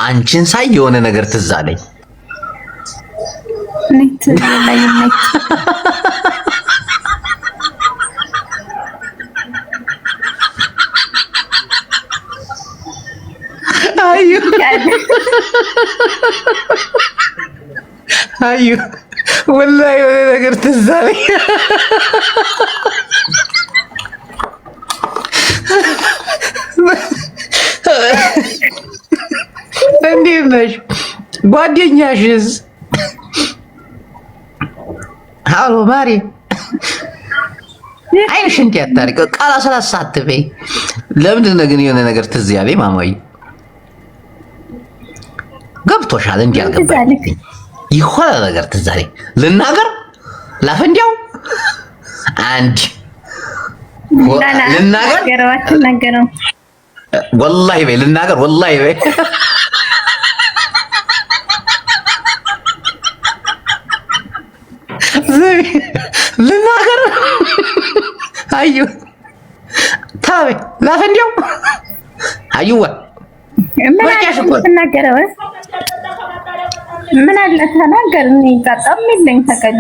አንቺን ሳይ የሆነ ነገር ትዝ አለኝ። አዩ ወላሂ የሆነ ነገር ትዝ አለኝ። እንዴት ነሽ? ጓደኛሽስ? አሎ ማሪ፣ አይንሽን ያታሪቅ ቃላ ስላሳትፈኝ ለምንድን ነው ግን የሆነ ነገር ትዝ ያለኝ? ማማዬ ገብቶሻል? እንዴ አልገባኝ። የሆነ ነገር ትዝ አለኝ። ልናገር? ላፈንዲያው አንድ ልናገር? ወላሂ በይ ልናገር፣ ወላሂ በይ ልናገር። አዩ ታቤ ላፈንዲያው አዩዋ ምን አለ ተናገር። እኔ ጣጣም የለኝ ተቀኝ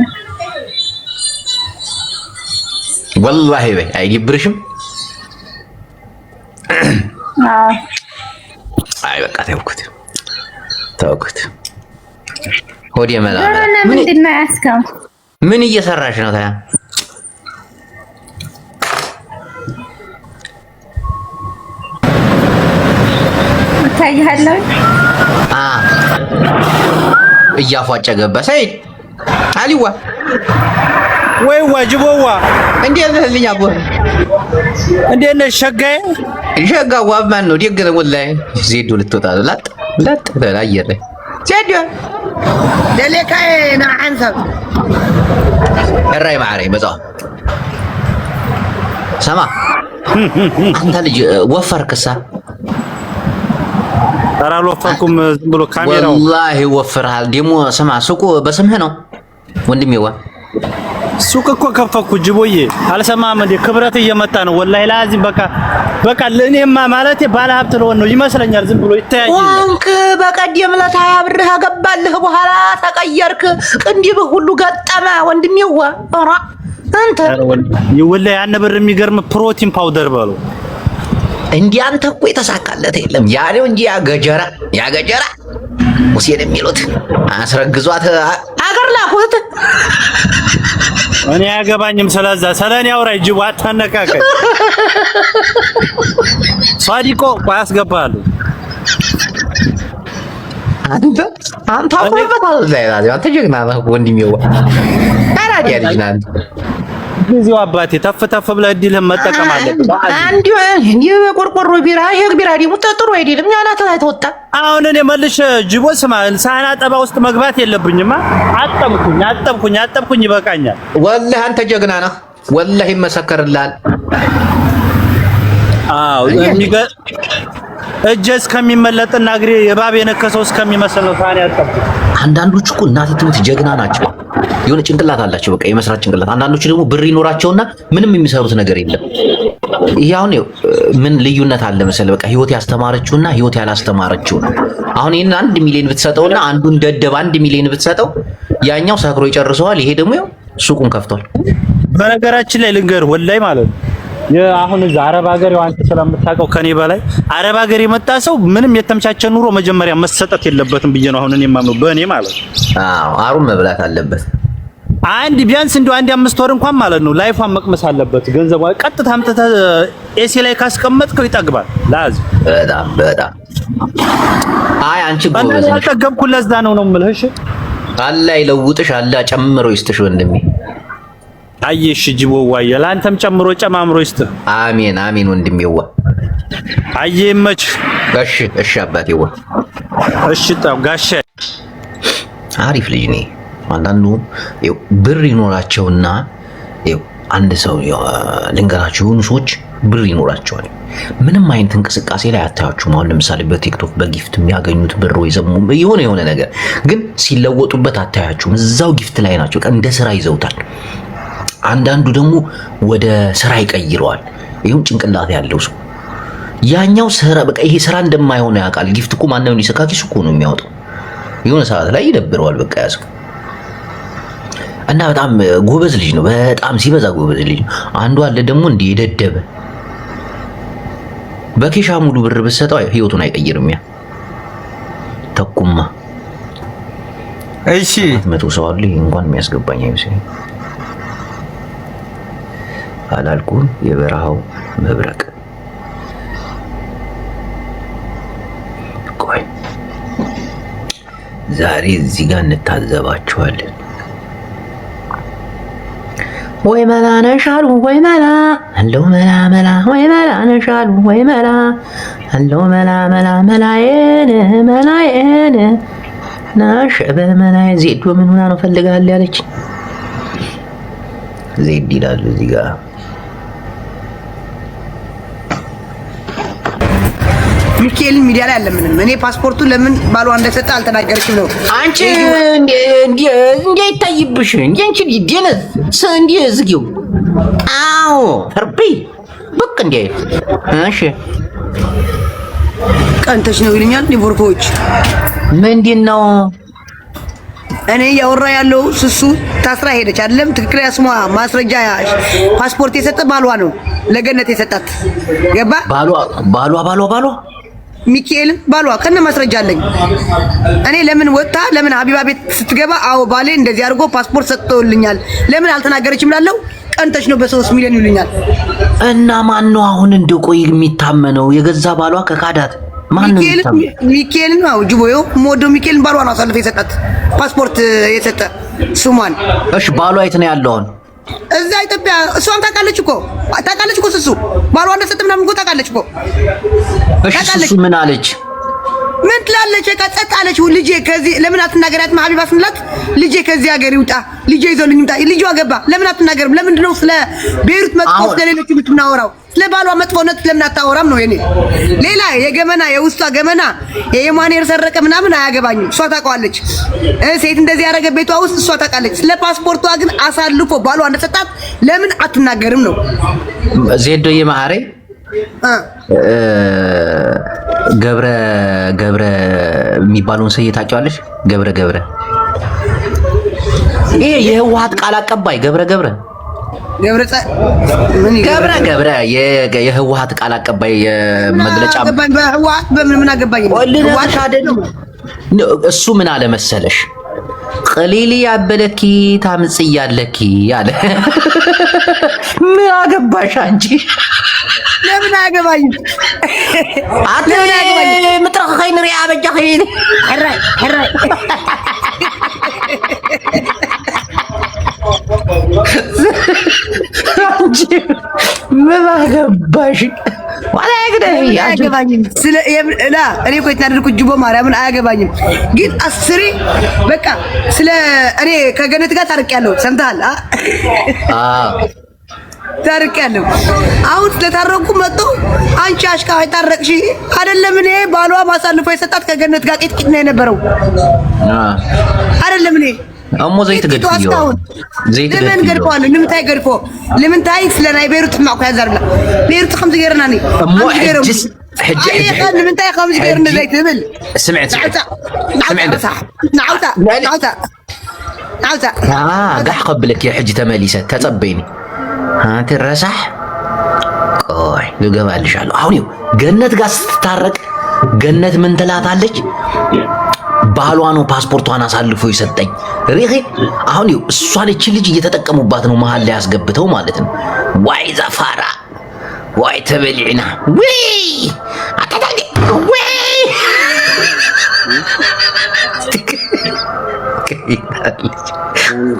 ወላሂ በይ አይደብርሽም? አይ በቃ ተውኩት። ሆዴ መላ ምንድን ነው ያስከው? ምን እየሰራሽ ነው ታያ? ታይሃለሁ እያፏጨ ገባ ሰይድ አሊዋ ወይ ዋጅቦዋ እንዴት ነህ ልኛ አቦ? እንዴት ነሽ ሸጋዬ? ሸጋዋ ማን ነው? ደግ ነው ወላሂ። ዜዶ ልትወጣ ነው። ላጥ በላየር ዜዶ ደለካዬ ና አንሰብ እራይ ማዕረይ መጣው ሰማ አንተ ልጅ ወፈርክሳ? ኧረ አልወፈርኩም፣ ዝም ብሎ ካሜራው ወላሂ ወፍርሃል። ደግሞ ስማ ሱቁ በስምህ ነው ወንድሜዋ? ሱቅ እኮ ከፈኩ ጅቦዬ፣ አልሰማህም እንዴ? ክብረት እየመጣ ነው ወላሂ ላዚም። በቃ ለእኔማ ማለቴ ባለ ሀብት ለሆን ነው ይመስለኛል። ዝም ብሎ ይታያል። ዋንክ በቀደም ዕለት 20 ብር አገባልህ፣ በኋላ ተቀየርክ፣ ቅንድብህ ሁሉ ገጠመ ወንድሜዋ። ኧረ አንተ ወላሂ ያን ብር የሚገርም ፕሮቲን ፓውደር በለው እንዴ አንተ እኮ የተሳካለት የለም። ያኔው እንጂ ያገጀራ ሙሴን የሚሉት አስረግዟት አገር ላኩት። እኔ አያገባኝም ስለዛ ስለኔ አውራ ጅቡ አታነቃቀኝ። ሷዲቆ ያስገባሉ። አንተ አውቀበታል ላይ አንተ ጀግና ነህ ወንድሜዋ። ታዲያ ልጅ ነህ አንተ። ጊዜው አባቴ ተፍ ብለህ እድልህን መጠቀም አለብህ። አንድ የቆርቆሮ ቢራ ይሄ ቢራ ደግሞ ጥሩ አይደለም። ያናተ ላይ ተወጣ። አሁን እኔ መልሽ ጅቦ ስማ፣ ሳህን አጠባ ውስጥ መግባት የለብኝማ። አጠብኩኝ ይበቃኛል። ወላሂ አንተ ጀግና ነህ ወላሂ ይመሰከርልሃል። አዎ እጄ እስከሚመለጥና እግሬ የባብ የነከሰው እስከሚመስል ነው ሳህን ያጠብኩት። አንዳንዶቹ እኮ እናቴ ትሙት ጀግና ናቸው። የሆነ ጭንቅላት አላቸው፣ በቃ የመስራት ጭንቅላት። አንዳንዶቹ ደግሞ ብር ይኖራቸውና ምንም የሚሰሩት ነገር የለም። ይሄ አሁን ምን ልዩነት አለ መሰለህ? በቃ ህይወት ያስተማረችውና ህይወት ያላስተማረችው ነው። አሁን ይሄን 1 ሚሊዮን ብትሰጠውና አንዱን ደደብ 1 ሚሊዮን ብትሰጠው ያኛው ሰክሮ ይጨርሰዋል። ይሄ ደግሞ ሱቁን ከፍቷል። በነገራችን ላይ ልንገር ወላይ ማለት ነው አሁን እዛ አረብ ሀገር አንተ ስለምታውቀው ከኔ በላይ አረብ ሀገር የመጣ ሰው ምንም የተመቻቸ ኑሮ መጀመሪያ መሰጠት የለበትም ብዬ ነው አሁን እኔ የማምነው በእኔ ማለት ነው። አዎ አሩን መብላት አለበት። ቢያንስ እንደው 5 ወር እንኳን ማለት ነው ላይፏን መቅመስ አለበት። ገንዘቧ ቀጥታ አምጥተህ ኤሲ ላይ ካስቀመጥከው ይጠግባል። ላዝ በጣም አይ አንቺ ጎበዝ ነሽ። አልጠገብኩ ለዛ ነው የምልህ። እሺ አላህ ይለውጥሽ፣ አላህ ጨምሮ ይስጥሽ ወንድሜ። አየሽ ጅቦዋ ለአንተም ጨምሮ ጨማምሮ ይስጥህ። አሜን ወንድሜዋ። አየመች እሺ አባቴዋ። እሺ ጋሼ አሪፍ ልጅ ነኝ። አንዳንዱ ብር ይኖራቸውና አንድ ሰው ልንገራችሁ፣ የሆኑ ሰዎች ብር ይኖራቸዋል፣ ምንም አይነት እንቅስቃሴ ላይ አታያችሁም። አሁን ለምሳሌ በቲክቶክ በጊፍት የሚያገኙት ብር ወይ ዘሙ የሆነ ነገር ግን ሲለወጡበት አታያችሁም። እዛው ጊፍት ላይ ናቸው፣ እንደ ስራ ይዘውታል። አንዳንዱ ደግሞ ወደ ስራ ይቀይረዋል። ይሁን ጭንቅላት ያለው ሰው ያኛው ስራ በቃ ይሄ ስራ እንደማይሆን ያውቃል። ጊፍት እኮ ማንንም ሊሰካኪስ እኮ ነው የሚያወጣው። የሆነ ሰዓት ላይ ይደብረዋል በቃ ያዝኩ እና በጣም ጎበዝ ልጅ ነው። በጣም ሲበዛ ጎበዝ ልጅ ነው። አንዱ አለ ደግሞ እንደ የደደበ በኬሻ ሙሉ ብር ብትሰጠው ህይወቱን አይቀይርም። ያ ተኩማ እሺ 100 ሰው አለ እንኳን የሚያስገባኝ አይመስለኝም። አላልኩም የበረሃው መብረቅ ቆይ ዛሬ እዚህ ጋር እንታዘባቸዋለን። ወይ መላ ነሻሉ ወይ መላ አለው መላ መላ ወይ መላ ነሻሉ ወይ መላ አለው መላ መላ መላዬን መላዬን ናሽ በመላዬ ዜዶ ምን ሆና ነው ፈልጋለች ያለች ዜድ ይላሉ እዚህ ጋር ሚካኤል ሚዲያ ላይ አለምንም እኔ ፓስፖርቱ ለምን ባሏ እንደሰጠ አልተናገረችም ነው አንቺ እንዴ ይታይብሽ እንዴ አንቺ ዲነስ እንዴ ዝጊው አዎ ፈርቢ በቃ እንዴ እሺ ቀንተሽ ነው ይሉኛል ኒቮርኮች ምንድነው እኔ ያወራ ያለው ስሱ ታስራ ሄደች አይደለም ትክክለኛ ስሟ ማስረጃ ፓስፖርት የሰጠ ባሏ ነው ለገነት የሰጣት ገባ ባሏ ሚካኤል ባሏ ከነ ማስረጃ አለኝ እኔ ለምን ወጣ ለምን ሀቢባ ቤት ስትገባ አዎ ባሌ እንደዚህ አድርጎ ፓስፖርት ሰጥቶልኛል ለምን አልተናገረችም ላለው ቀንተሽ ነው በ3 ሚሊዮን ይሉኛል እና ማን ነው አሁን እንደቆይ የሚታመነው የገዛ ባሏ ከካዳት ማን ነው ሚካኤል ነው ጅቦዮ ሞዶ ሚካኤል ባሏ ነው አሳልፈ የሰጣት ፓስፖርት የሰጠ ስሟን እሺ ባሏ የት ነው ያለው እዛ ኢትዮጵያ እሷን ታውቃለች እኮ ስሱ ባሏ እንደሰጠ ምናምን እኮ ታውቃለች እኮ እሺ ስሱ ምን አለች ምን ትላለች ጸጥ አለች ልጄ ከዚህ ለምን አትናገሪያትም ሀቢባ ስንላት ልጄ ከዚህ ሀገር ይውጣ ልጄ ይዞልኝ ይውጣ ልጇ ገባ ለምን አትናገርም ለምንድን ነው ስለ ቤሩት መጥፎ ስለሌሎች የምትናወራው ስለ ባሏ መጥፎነት ለምን አታወራም ነው የኔ ሌላ የገመና የውስጧ ገመና የማኔር ሰረቀ ምናምን አያገባኝም እሷ ታውቃለች ሴት እንደዚህ ያደረገ ቤቷ ውስጥ እሷ ታውቃለች ስለ ፓስፖርቷ ግን አሳልፎ ባሏ እንደሰጣት ለምን አትናገርም ነው ዜዶ የማሬ ገብረ የሚባለውን ሰው ታውቂዋለሽ ገብረ ይሄ የህወሓት ቃል አቀባይ ገብረ የህወሓት ቃል አቀባይ የመግለጫ በህወሓት በምን አገባኝ እሱ ምን አለ መሰለሽ ቀሊሊ ያበለኪ ታምጽያለኪ ያለ ምን አገባሽ አንቺ ለምን አገባኝ አትለምን አገባኝ ምጥረኽ ኸይን ሪያ በጃኺ ሕራይ አንቺ ምን አገባሽ ወላ አያገባኝም ስለ ላ እኔ እኮ የተናደድኩት ጅቦ ማርያምን አያገባኝም ግን አስሬ በቃ ስለ እኔ ከገነት ጋር ታርቄያለሁ ሰምተሃል ታርቄያለሁ አሁን ስለታረቁ መጥቶ አንቺ አሽካ ታረቅሽ አይደለም እኔ ባሏ ማሳልፎ የሰጣት ከገነት ጋር ቂጥቂጥ ነው የነበረው አይደለም እኔ አሞ ዘይት ገድፎ ዘይት ለምን ገድፎአል ንምታይ ገድፎ ንምታይ ስለናይ ቤሩት ማዕቆ ያዘርላ ቤሩት ከምዚ ገርናኒ እሞ حج ንምታይ ከምዚ ገርና ዘይት ብል سمعت نعوتا قح قبلك يا حج تماليسه تطبيني ها ترسح ቆይ ልገባልሻለሁ አሁን ይው ገነት ጋር ስትታረቅ ገነት ምን ትላታለች ባሏ ነው ፓስፖርቷን አሳልፎ ይሰጠኝ ሪኺ አሁን ይው እሷን እቺ ልጅ እየተጠቀሙባት ነው መሃል ላይ ያስገብተው ማለት ነው ዋይ ዘፋራ ዋይ ተበልዕና ወይ አታታቂ ወይ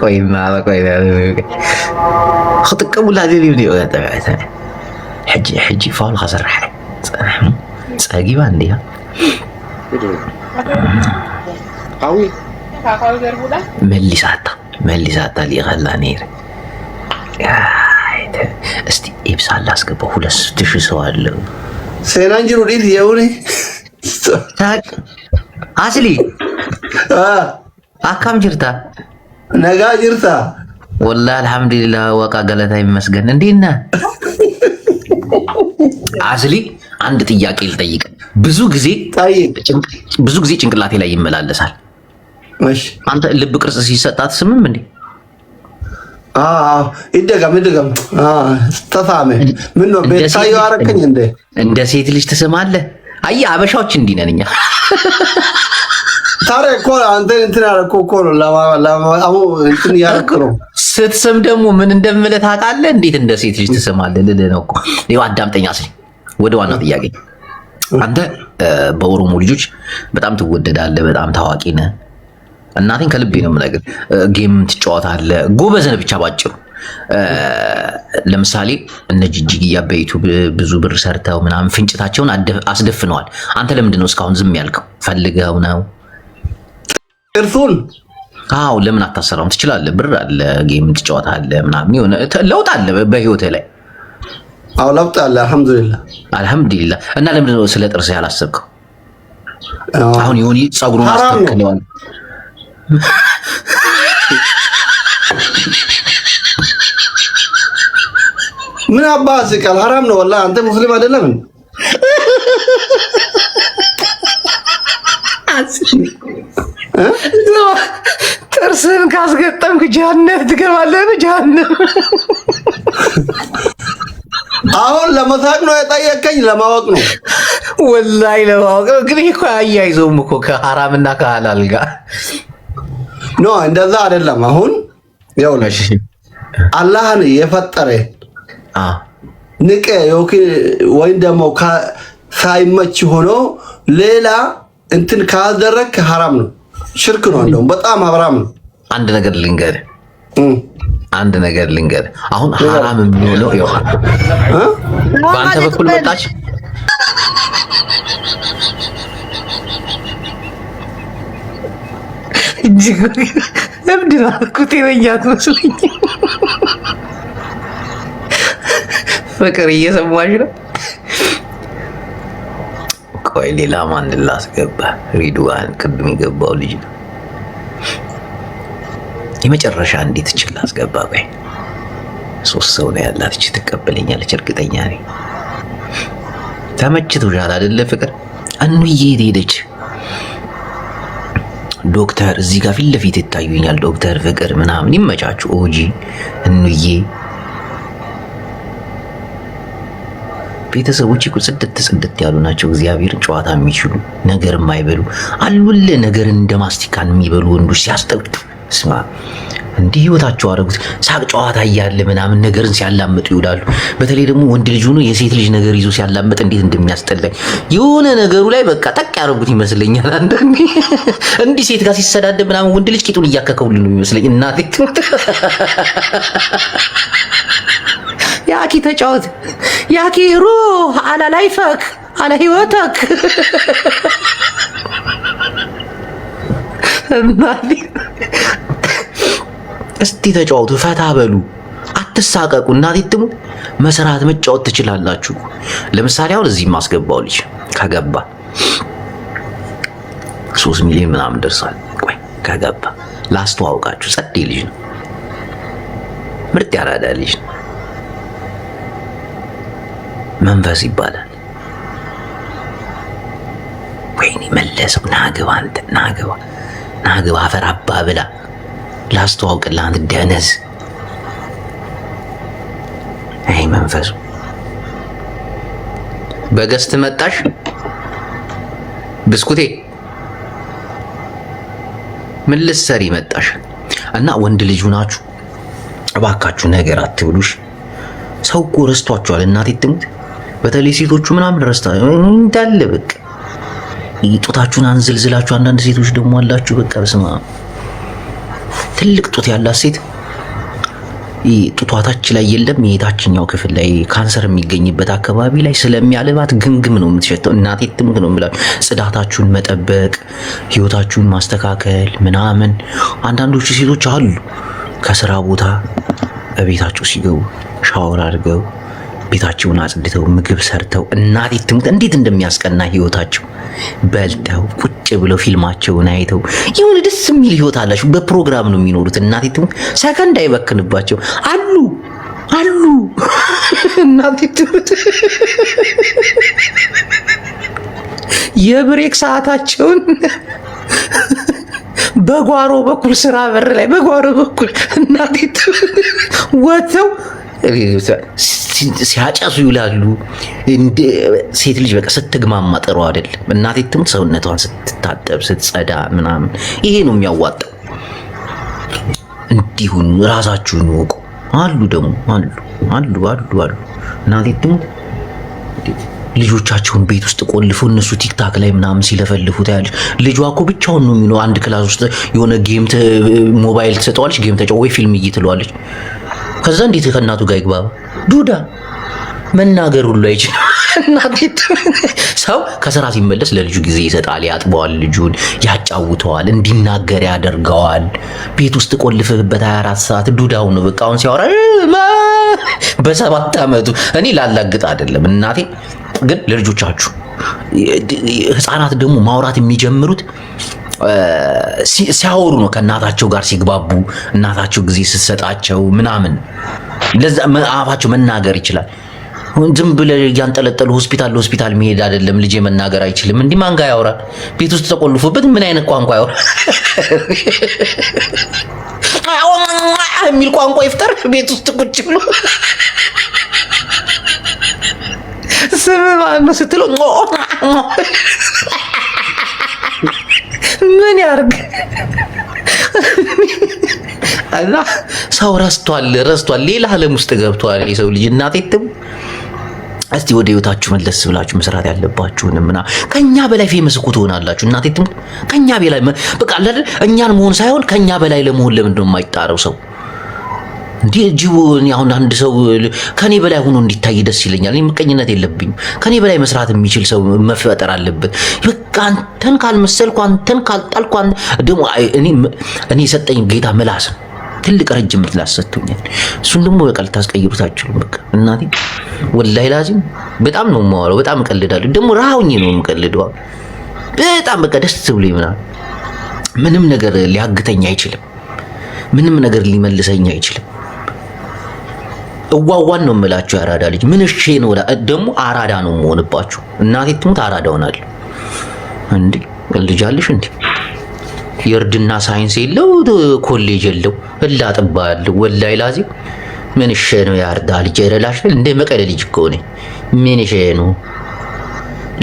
ቆይ خطقوا لا ذي حجي فاول خسر حي صاغي بانديا قوي مليساتا لي غلانير استي ابسال لاسكبو ሁለት ትሽ ሰው አለ ሰላንጅሩ ዲት የውሪ ታክ አስሊ አካም ጅርታ ነጋ ጅርታ والله الحمد لله وقع غلطه يመስገን እንዴና አስሊ አንድ ጥያቄ ልጠይቅ። ብዙ ጊዜ ጭንቅላቴ ላይ ይመላለሳል። እሺ አንተ ልብ ቅርጽ ሲሰጣት ስምም እንዴ? ይደገም ተፋመ ምን ነው ቤታዩ አረከኝ እንደ ሴት ልጅ ትስማለህ? አይ አበሻዎች እንዲህ ነን እኛ። ታዲያ እኮ አንተ እንትን ያደረኩ እኮ ነው ለማሙ እንትን ያደረኩ ነው። ስትስም ደግሞ ምን እንደምልህ ታውቃለህ? እንዴት እንደ ሴት ልጅ ትስማለህ ልልህ ነው እኮ። ይኸው አዳምጠኛ ስል ወደ ዋናው ጥያቄ። አንተ በኦሮሞ ልጆች በጣም ትወደዳለህ፣ በጣም ታዋቂ ነህ። እናቴን ከልቤ ነው የምነግርህ። ጌም ትጫወታለህ፣ ጎበዝ ነህ ብቻ ባጭሩ። ለምሳሌ እነ ጂጂግያ በዩቲዩብ ብዙ ብር ሰርተው ምናምን ፍንጭታቸውን አስደፍነዋል። አንተ ለምንድን ነው እስካሁን ዝም ያልከው? ፈልገው ነው እርሱን? አዎ ለምን አታሰራውም? ትችላለህ፣ ብር አለ፣ ጌም ትጫወታለህ ምናምን፣ የሆነ ለውጥ አለ በህይወትህ ላይ። አዎ ለውጥ አለ፣ አልሐምዱሊላህ። እና ለምንድን ነው ስለ ጥርስ ያላሰብከው? አሁን የሆነ ጸጉሩን አስተካክለዋል። ምን አባስ ቃል ሐራም ነው ወላሂ። አንተ ሙስሊም አይደለም እንዴ? ጥርስን ካስገጠምክ ጀሃነም ትገባለህ። ጀሃነም አሁን ለመሳቅ ነው የጠየቀኝ? ለማወቅ ነው ወላሂ ለማወቅ ነው። ግን እኮ አያይዘውም እኮ ከሐራምና ከሐላል ጋር ኖ፣ እንደዛ አይደለም። አሁን ይኸውልሽ አላህን የፈጠረ ንቀ ወይም ደግሞ ሳይመች ሆኖ ሌላ እንትን ካደረክ ሐራም ነው፣ ሽርክ ነው፣ እንደውም በጣም ሐራም ነው። አንድ ነገር ልንገር። አሁን ሐራም የሚሆነው በአንተ በኩል መጣች። ለምንድን ነው ኩቴበኛት መስሎኝ? ፍቅር እየሰማሽ ነው? ቆይ ሌላ ማን ላስገባ? ሪድዋን ቅድም የገባው ልጅ ነው። የመጨረሻ እንዴት እችል ላስገባ? ቆይ 3 ሰው ነው ያላት። እቺ ትቀበለኛለች እርግጠኛ ነኝ። ተመችቶሻል አይደለ ፍቅር? እንዬ ሄደች። ዶክተር እዚህ ጋር ፊት ለፊት ይታዩኛል። ዶክተር ፍቅር ምናምን ይመቻቹ። ኦጂ እንዬ ቤተሰቦች እኮ ጽድት ያሉ ናቸው። እግዚአብሔርን ጨዋታ የሚችሉ ነገር የማይበሉ አሉለ ነገር እንደማስቲካን የሚበሉ ወንዶች ሲያስጠቁት ስማ እንዲህ ህይወታቸው አደረጉት። ሳቅ ጨዋታ እያለ ምናምን ነገርን ሲያላምጡ ይውላሉ። በተለይ ደግሞ ወንድ ልጅ ሆኖ የሴት ልጅ ነገር ይዞ ሲያላምጥ እንዴት እንደሚያስጠላኝ የሆነ ነገሩ ላይ በቃ ጠቅ ያደረጉት ይመስለኛል። አንዳንዴ እንዲህ ሴት ጋር ሲሰዳደብ ምናምን ወንድ ልጅ ቂጡን እያከከውልን ነው የሚመስለኝ። እናቴ ያኪ ተጫወት ያኪ ሩህ አላ ላይፈክ አላ ህይወተክ እስቲ ተጫወቱ፣ ፈታ በሉ፣ አትሳቀቁ። እናቴ ትሙት መስራት መጫወት ትችላላችሁ። ለምሳሌ አሁን እዚህ ማስገባው ልጅ ከገባ 3 ሚሊዮን ምናምን ደርሷል። ቆይ ከገባ ላስተዋውቃችሁ። ጸዴ ልጅ ነው፣ ምርጥ ያራዳ ልጅ ነው። መንፈስ ይባላል። ወይኔ መለሰው። ናግባ አንተ ናግባ አፈር አባ ብላ ላስተዋውቅልህ አንተ ደነዝ። አይ መንፈሱ በገስት መጣሽ ብስኩቴ ምን ልትሰሪ መጣሽ? እና ወንድ ልጅ ሆናችሁ እባካችሁ ነገር አትብሉሽ። ሰው እኮ ረስቷችኋል። እናቴ ትሙት በተለይ ሴቶቹ ምናምን ረስታ እንዳለ በቃ ጡታችሁን አንዝልዝላችሁ። አንዳንድ ሴቶች ደግሞ አላችሁ በቃ በስማ ትልቅ ጡት ያላት ሴት ጡቷ ታች ላይ የለም የታችኛው ክፍል ላይ ካንሰር የሚገኝበት አካባቢ ላይ ስለሚያልባት ግምግም ነው የምትሸተው። እናቴ ትሙት ነው የምላችሁ። ጽዳታችሁን መጠበቅ፣ ህይወታችሁን ማስተካከል ምናምን። አንዳንዶቹ ሴቶች አሉ ከስራ ቦታ በቤታቸው ሲገቡ ሻወር አድርገው ቤታቸውን አጽድተው ምግብ ሰርተው እናቴ ትሙት እንዴት እንደሚያስቀና ህይወታቸው በልተው ቁጭ ብለው ፊልማቸውን አይተው የሆነ ደስ የሚል ህይወት አላቸው። በፕሮግራም ነው የሚኖሩት። እናቴ ትሙት ሰከንድ አይበክንባቸው አሉ። አሉ እናቴ ትሙት የብሬክ ሰዓታቸውን በጓሮ በኩል ስራ በር ላይ በጓሮ በኩል እናቴ ወተው ሲያጨሱ ይውላሉ። ሴት ልጅ በቃ ስትግማማ ጥሩ አይደለም። እናቴ ትሙት ሰውነቷን ስትታጠብ ስትጸዳ ምናምን ይሄ ነው የሚያዋጣው። እንዲሁን ራሳችሁን ወቁ። አሉ ደግሞ አሉ እናቴ ትሙት ልጆቻቸውን ቤት ውስጥ ቆልፈው እነሱ ቲክታክ ላይ ምናምን ሲለፈልፉ ታያለሽ። ልጇ እኮ ብቻውን ነው የሚለው አንድ ክላስ ውስጥ የሆነ ጌም ሞባይል ትሰጠዋለች፣ ጌም ተጫወት ወይ ፊልም እየትለዋለች። ከዛ እንዴት ከእናቱ ጋር ይግባባ? ዱዳ መናገር ሁሉ አይችልም። ሰው ከስራ ሲመለስ ለልጁ ጊዜ ይሰጣል፣ ያጥበዋል፣ ልጁን ያጫውተዋል፣ እንዲናገር ያደርገዋል። ቤት ውስጥ ቆልፈህበት 24 ሰዓት ዱዳው ነው በቃ። አሁን ሲያወራ በ7 ዓመቱ እኔ ላላግጥ አይደለም እናቴ፣ ግን ለልጆቻችሁ ህፃናት ደግሞ ማውራት የሚጀምሩት ሲያወሩ ነው። ከእናታቸው ጋር ሲግባቡ እናታቸው ጊዜ ስትሰጣቸው ምናምን ለዛ አፋቸው መናገር ይችላል። ዝም ብለህ እያንጠለጠሉ ሆስፒታል መሄድ አይደለም። ልጄ መናገር አይችልም እንዲህ ማን ጋር ያወራል? ቤት ውስጥ ተቆልፎበት ምን አይነት ቋንቋ ያወራል? የሚል ቋንቋ ይፍጠር ቤት ውስጥ ቁጭ ብሎ ስም ማነው ስትለው ምን ያርግ? አላ ሰው ረስቷል፣ ሌላ ዓለም ውስጥ ገብቷል የሰው ልጅ። እናቴ እስቲ ወደ ህይወታችሁ መለስ ብላችሁ መስራት ያለባችሁንና ከኛ በላይ ፌመስ እኮ ትሆናላችሁ። እናቴ ከኛ በላይ በቃ አይደል? እኛን መሆን ሳይሆን ከኛ በላይ ለመሆን ለምንድን ነው የማይጣረው ሰው? እንዴ ጂቡ አሁን አንድ ሰው ከኔ በላይ ሆኖ እንዲታይ ደስ ይለኛል። እኔ ምቀኝነት የለብኝም። ከኔ በላይ መስራት የሚችል ሰው መፈጠር አለበት። በቃ አንተን ካልመሰልኩ አንተን ካልጣልኩ ደግሞ እኔ የሰጠኝ ጌታ ምላስ ነው። ትልቅ ረጅም ምላስ ሰጥቶኛል። እሱን ደግሞ በቃ ልታስቀይሩት አትችሉም። በቃ እናቴ ወላሂ ላዚም በጣም ነው የማወራው፣ በጣም እቀልዳለሁ። ደግሞ ራውኝ ነው የምቀልደው በጣም በቃ ደስ ብሎኝ ምንም ነገር ሊያግተኝ አይችልም። ምንም ነገር ሊመልሰኝ አይችልም። እዋዋን ነው የምላችሁ ያራዳ ልጅ ምን እሺ ነው ደግሞ አራዳ ነው የምሆንባችሁ። እናቴ ትሙት አራዳ ሆናለሁ እንዴ? ልጅ አለሽ እንዴ? የእርድና ሳይንስ የለው ኮሌጅ የለው እላጥባለሁ ወላሂ ላዚም ምን እሺ ነው ያርዳ ልጅ አይረላሽ እንደ መቀለ ልጅ እኮ ነኝ። ምን እሺ ነው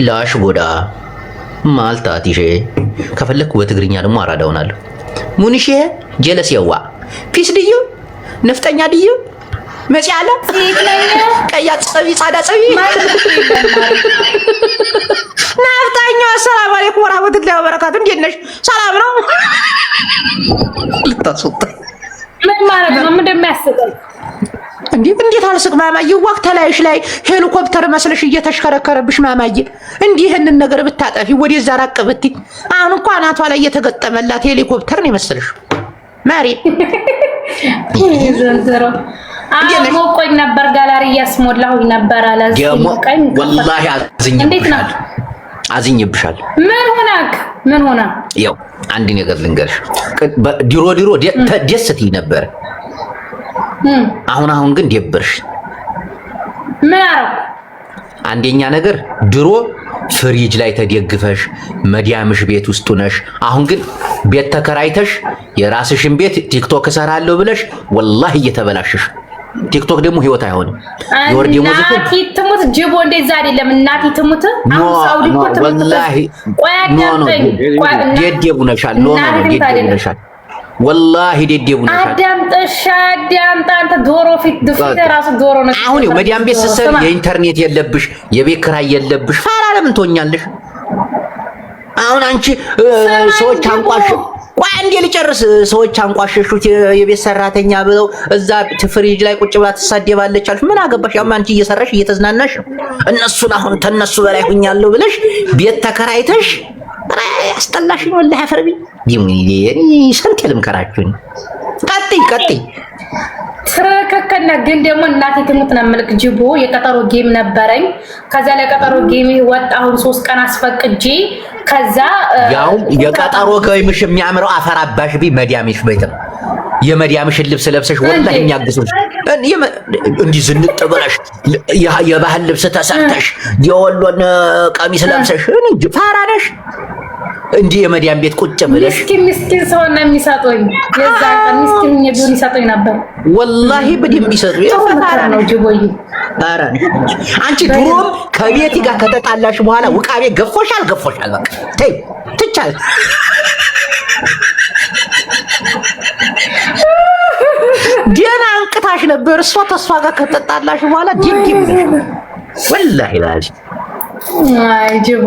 ላሽ ጎዳ ማልታት ይሄ ከፈለኩ በትግርኛ ደግሞ አራዳ ሆናለሁ። ምን እሺ ጀለስ ያዋ ፒስ ድዩ ነፍጠኛ ድዩ መጫለ ቀያ ጸቢ ጻዳ ጸቢ ነፍጠኛ። ሰላም አለይኩም ወራህመቱላሂ ወበረካቱ። እንዴት ነሽ? ሰላም ነው። ልታስወጣ ምን ማለት ነው? ምን እንደሚያስቀል እንዴት አልስቅ ማማዬ? ወቅት ላይሽ ላይ ሄሊኮፕተር መስለሽ እየተሽከረከረብሽ ማማዬ። እንዲህ ይሄንን ነገር ብታጠፊ ወደዛ ራቅ ብትይ አሁን እንኳን አናቷ ላይ የተገጠመላት ሄሊኮፕተር ነው መስለሽ ማሪ። ሞቆኝ ነበር ጋላሪ እያስሞላሁኝ ነበር አላዝኝ ወላሂ አዝኝብሻል። ምን ሆነ? ያው አንድ ነገር ልንገርሽ። ድሮ ደስ ትይ ነበር። አሁን ግን ደበርሽ። ምን አረው? አንደኛ ነገር ድሮ ፍሪጅ ላይ ተደግፈሽ መዲያምሽ ቤት ውስጥ ነሽ። አሁን ግን ቤት ተከራይተሽ የራስሽን ቤት ቲክቶክ እሰራለሁ ብለሽ ወላሂ እየተበላሽሽ። ቲክቶክ ደግሞ ህይወት አይሆንም። የወር ደሞዝ እናቲ ትሙት ጅቦ እንደዛ አይደለም። እናቲ ትሙት አሁን ሳውዲ እኮ ወላሂ ደደቡ ነሻል። ደደቡ ነሻል። ወላሂ ደደቡ ነሻል። አዳምጣ አንተ ዶሮ ፊት ድፍት ራሱ ዶሮ ነው። አሁን መዲያም ቤት ስትሰሪ የኢንተርኔት የለብሽ፣ የቤት ኪራይ የለብሽ። ፋራ ለምን ትሆኛለሽ? አሁን አንቺ ሰዎች አንቋሽ ቆይ አንዴ ልጨርስ። ሰዎች አንቋሸሹት የቤት ሰራተኛ ብለው እዛ ፍሪጅ ላይ ቁጭ ብላ ትሳደባለች አልሽ። ምን አገባሽ? ያው አንቺ እየሰራሽ እየተዝናናሽ እነሱን አሁን ተነሱ በላይ ሆኛለሁ ብለሽ ቤት ተከራይተሽ ያስጠላሽኝ ወላሂ አፈርቢ ይሙኒ ሰንት ልምከራችሁኝ። ቀጥይ ትክክል ነህ። ግን ደግሞ እናቴ ትሙት ነው የምልክ ጅቦ የቀጠሮ ጌም ነበረኝ። ከዛ ለቀጠሮ ጌም ወጣሁ 3 ቀን አስፈቅጄ ከዛ ያው የቀጠሮ ጌምሽ የሚያምረው አፈር አባሽ ቢ መዲያምሽ ቤት ነው። የመዲያምሽን ልብስ ለብሰሽ ወላሂ የሚያግዙሽ እንዲህ ዝንጥ ብለሽ የባህል ልብስ ተሰርተሽ የወሎን ቀሚስ ለብሰሽ እንጂ ፋራ ነሽ። እንዲህ የመዲያም ቤት ቁጭ ብለሽ ምስኪን ሰው ነው የሚሰጡኝ። የዛ ቀን ምስኪን ቢሆን ይሰጡኝ ነበር ወላሂ በደንብ ይሰጡ። ፋራ ነው ጅቦዬ። ፋራ ነሽ አንቺ። ድሮም ከቤት ጋር ከተጣላሽ በኋላ ውቃቤ ገፎሻል። በቃ ተይ ትቻል ዲና አንቅታሽ ነበር። እሷ ተስፋ ጋር ከተጣላሽ በኋላ ዲግም ወላሂ ላዚ አይ ጅቦ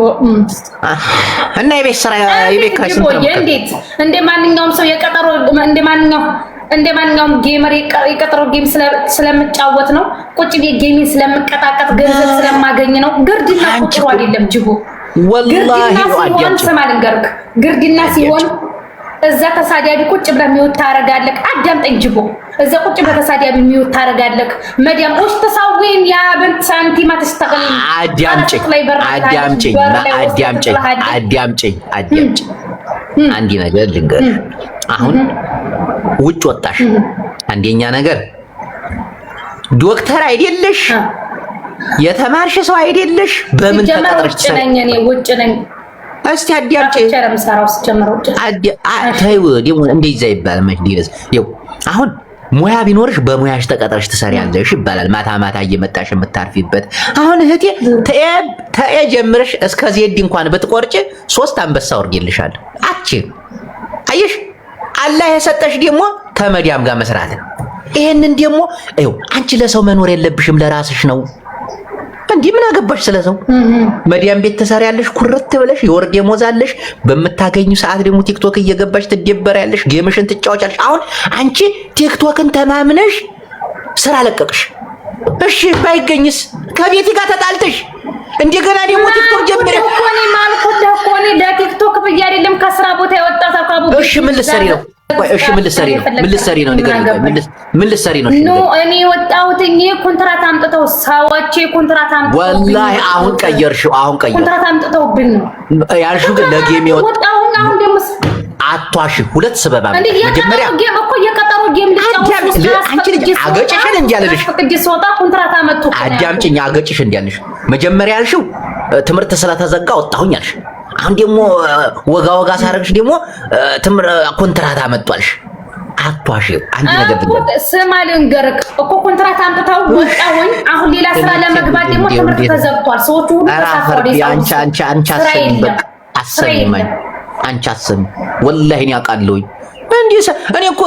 እና የቤት ስራ የቤት ክራይ ስንት ነው? እንዴት እንደ ማንኛውም ሰው የቀጠሮ እንደ ማንኛውም ጌመር የቀጠሮ ጌም ስለምጫወት ነው። ቁጭ ቤት ጌሚን ስለምቀጣቀጥ ገንዘብ ስለማገኝ ነው። ግርድና ቁጥሩ አይደለም ጅቦ። ወላሂ ወዲያም ሰማልንገርክ ግርድና ሲሆን እዛ ተሳዳቢ ቁጭ ብለህ የሚወጣ ታረጋለህ። አዳምጠኝ ጅቦ። እዛ ቁጭ ብለህ ተሳዳቢ የሚወጣ ታረጋለህ። መዲያም ኦሽ ተሳዊን ያ በንት ሳንቲማ ተስተቀል አዳምጪኝ አንዲ ነገር ልንገር። አሁን ውጭ ወጣሽ። አንደኛ ነገር ዶክተር አይደለሽ፣ የተማርሽ ሰው አይደለሽ። በምን ተቀጥረሽ ትሰራለሽ? እኔ ውጭ ነኝ። እስቲ አዳምጪ። ተይው ደግሞ እንደዛ ይባላል። መች ይኸው አሁን ሙያ ቢኖርሽ በሙያሽ ተቀጥረሽ ትሰሪያለሽ ይባላል። ማታ እየመጣሽ የምታርፊበት። አሁን እህቴ ተኤ ጀምረሽ እስከ ዜድ እንኳን ብትቆርጭ 3 አንበሳ ወርጌልሻለሁ። አየሽ አላህ የሰጠሽ ደግሞ ተመዲያም ጋር መስራት ነው። ይሄንን ደግሞ ይኸው አንቺ ለሰው መኖር የለብሽም ለራስሽ ነው። እንዴ ምን አገባሽ ስለሰው? መዲያም ቤት ተሰሪያለሽ ኩርት ብለሽ የወር ደሞዝ አለሽ። በመታገኙ ሰዓት ደግሞ ቲክቶክ እየገባሽ ትደበሪያለሽ፣ ጌምሽን ትጫወቻለሽ። አሁን አንቺ ቲክቶክን ተማምነሽ ስራ ለቀቅሽ። እሺ ባይገኝስ ከቤት ጋር ተጣልተሽ እንደገና ደግሞ ቲክቶክ ጀምረ ኮኔ ማልኩት ኮኔ ለቲክቶክ ብዬ አይደለም ከስራ ቦታ የወጣው ታካቡ። እሺ ምን ልትሰሪ ነው? እሺ ምን ልትሰሪ ነው? ምን ልትሰሪ ነው? ኖ እኔ ወጣሁት ኮንትራት አምጥተው ሰዎች ኮንትራት አምጥተው ወላሂ አሁን ቀየርሽው። ኮንትራት አምጥተውብኝ ነው ያልሽው። ግን ለጌም ወጣሁ። አሁን ደግሞ አቷሽ ሁለት ሰበባ መጀመሪያ ጌም እኮ የቀጠሮ ጌም አንቺ ልጅ አገጭሽን እንዲያለልሽ ወጣ ኮንትራት አመጡ። አዳምጪኝ፣ አገጭሽ እንዲያለሽ መጀመሪያ ያልሽው ትምህርት ስለተዘጋ ወጣሁኝ አልሽ። አሁን ደግሞ ወጋ ሳረግሽ ደግሞ ኮንትራት አመጣልሽ። አቷሽው አንቺ ነገር ብቻ ስማ ልንገርክ እኮ ኮንትራት አምጥተው ወጣሁኝ። አሁን ሌላ ስራ ለመግባት ደግሞ ትምህርት ተዘግቷል። ሰዎቹ ሁሉ ተሳፈሩ። አንቺ አሰሚ ወላሂ እኔ አውቃለሁኝ። እኔ እኮ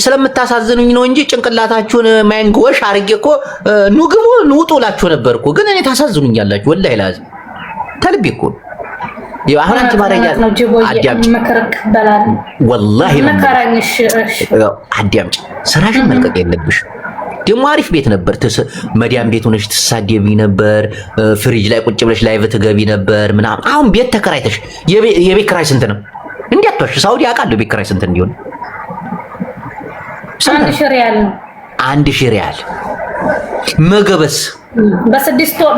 ስለምታሳዝኑኝ ነው እንጂ ጭንቅላታችሁን ማንጎሽ አርጌ እኮ ኑግቡ ንውጡ ላችሁ ነበር እኮ። ግን እኔ ታሳዝኑኛላችሁ ወላሂ ላዝም ተልቤ እኮ ይኸው አሁን አንቺ ማረኛ አዳምጪ፣ ወላሂ አዳምጪ። ስራሽን መልቀቅ የለብሽ። ደግሞ አሪፍ ቤት ነበር። መዲያም ቤት ሆነሽ ትሳደቢ ነበር። ፍሪጅ ላይ ቁጭ ብለሽ ላይቭ ትገቢ ነበር ምናምን። አሁን ቤት ተከራይተሽ የቤት ኪራይ ስንት ነው? እንዲያቷሽ ሳውዲ አውቃለሁ ቤት ኪራይ ስንት እንዲሆን 1000 ሪያል ነው። 1000 ሪያል። ምግብስ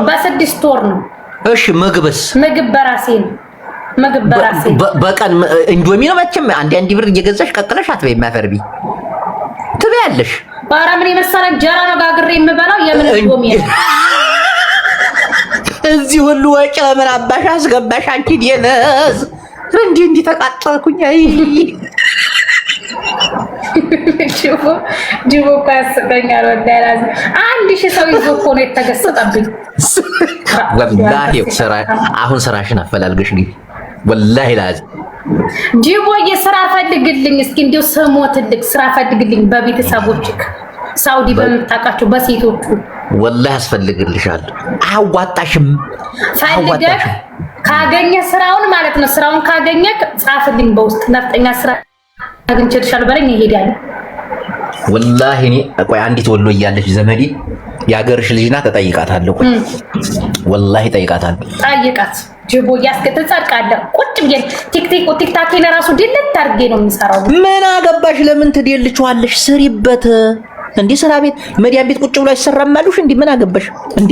በስድስት ወር ነው። እሺ ምግብስ? ምግብ በራሴ ነው። በቀን እንዶሚ ነው መቼም አንድ ብር እየገዛሽ ቀቅለሽ አትበይም። ማፈርቢ ትበያለሽ። ኧረ ምን የመሰለ እንጀራ ነው ጋግሬ የምበላው። የምን እንዶሚ ነው? እዚህ ሁሉ ወጪ ለምን አባሽ አስገባሽ አንቺ ዲነስ? እንዲህ ተቃጠልኩኝ። አይ ጅቦ ያስቀኛል። ወዳላዝ 1000 ሰው ይዞ እኮ ነው የተገሰጠብኝ። ወላሂ አሁን ስራሽን አፈላልገሽ ግን ወላሂ ላዝ ጅቦ የስራ ፈልግልኝ እስኪ እንደው ስሞትልክ ስራ ፈልግልኝ። በቤተሰቦችክ ሳውዲ በምታውቃቸው በሴቶቹ ወላሂ ያስፈልግልሻል። አያዋጣሽም። ፈልገህ ካገኘህ ስራውን ማለት ነው። ስራውን ካገኘህ ጻፍልኝ በውስጥ ነፍጠኛ ስራ አግኝቼልሻለሁ በለኝ ይሄዳል። ወላሂ እኔ ቆይ አንዲት ወሎ እያለች ዘመዴ ያገርሽ ልጅ ናት። ተጠይቃታለሁ። ቆይ ወላሂ ጠይቃታለሁ። ጠይቃት ጅቦ ያስከተጻድቃለህ። ቁጭ ብዬ ቲክታክ ለራሱ ዲሌት አድርጌ ነው የምሰራው። ምን አገባሽ? ለምን ትደልችዋለሽ? ስሪበት እንዴ። ስራ ቤት መዲያም ቤት ቁጭ ብሎ አይሰራም አሉሽ እንዴ? ምን አገባሽ እንዴ?